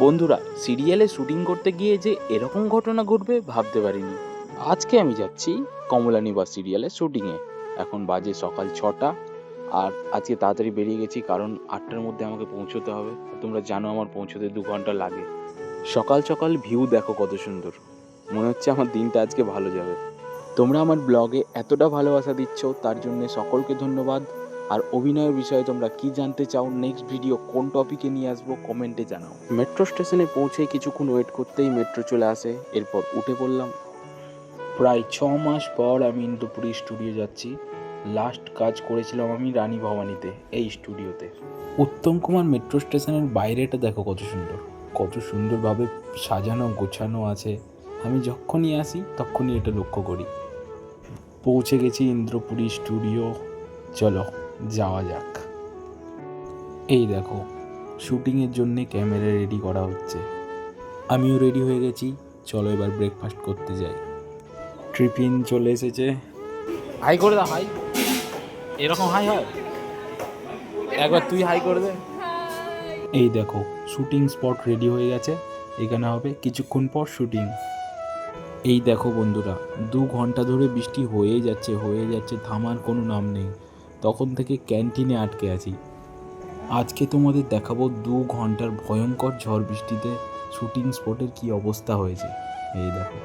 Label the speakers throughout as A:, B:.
A: বন্ধুরা, সিরিয়ালে শুটিং করতে গিয়ে যে এরকম ঘটনা ঘটবে ভাবতে পারিনি। আজকে আমি যাচ্ছি কমলা নিবাস সিরিয়ালের শুটিংয়ে। এখন বাজে সকাল 6টা। আর আজকে তাড়াতাড়ি বেরিয়ে গেছি কারণ 8টার মধ্যে আমাকে পৌঁছতে হবে। তোমরা জানো আমার পৌঁছতে 2 ঘন্টা লাগে। সকাল সকাল ভিউ দেখো কত সুন্দর। মনে হচ্ছে আমার দিনটা আজকে ভালো যাবে। তোমরা আমার ব্লগে এতটা ভালোবাসা দিচ্ছ, তার জন্য সকলকে ধন্যবাদ। আর অভিনয়ের বিষয়ে তোমরা কি জানতে চাও, নেক্সট ভিডিও কোন টপিকে নিয়ে আসবো, কমেন্টে জানাও। মেট্রো স্টেশনে পৌঁছে কিছুক্ষণ ওয়েট করতেই মেট্রো চলে আসে। এরপর উঠে পড়লাম। প্রায় 6 মাস পর আমি ইন্দ্রপুরী স্টুডিও যাচ্ছি। লাস্ট কাজ করেছিলাম আমি রানী ভবানীতে, এই স্টুডিওতে। উত্তম কুমার মেট্রো স্টেশনের বাইরেটা দেখো কত সুন্দর, কত সুন্দরভাবে সাজানো গোছানো আছে। আমি যখনই আসি তখনই এটা লক্ষ্য করি। পৌঁছে গেছি ইন্দ্রপুরী স্টুডিও, চলো যাওয়া যাক। এই দেখো, শুটিংয়ের জন্যে ক্যামেরা রেডি করা হচ্ছে। আমিও রেডি হয়ে গেছি, চলো এবার ব্রেকফাস্ট করতে যাই। টিফিন চলে এসেছে। হাই করে দাও, হাই। এরকম হাই হয়? একবার তুই হাই করে দে। এই দেখো, শুটিং স্পট রেডি হয়ে গেছে। এখানে হবে কিছুক্ষণ পর শুটিং। এই দেখো বন্ধুরা, 2 ঘন্টা ধরে বৃষ্টি হয়ে যাচ্ছে, থামার কোনো নাম নেই। তখন থেকে ক্যান্টিনে আটকে আছি। আজকে তোমাদের দেখাবো 2 ঘন্টার ভয়ঙ্কর ঝড় বৃষ্টিতে শুটিং স্পটের কি অবস্থা হয়েছে। এই দেখো,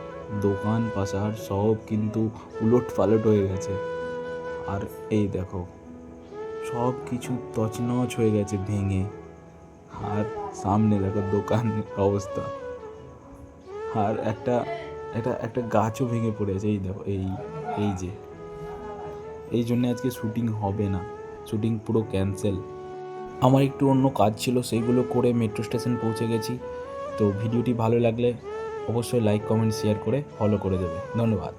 A: দোকান পাশার সব কিন্তু উলট পালট হয়ে গেছে। আর এই দেখো, সব কিছু তছনছ হয়ে গেছে ভেঙে। আর সামনে দেখো দোকানের অবস্থা। আর একটা গাছও ভেঙে পড়েছে। এই দেখো, এই যে এই জন্য আজকে শুটিং হবে না, শুটিং পুরো ক্যান্সেল। আমার একটু অন্য কাজ ছিল, সেইগুলো করে মেট্রো স্টেশন পৌঁছে গেছি। তো ভিডিওটি ভালো লাগলে অবশ্যই লাইক, কমেন্ট, শেয়ার করে ফলো করে দেবে। ধন্যবাদ।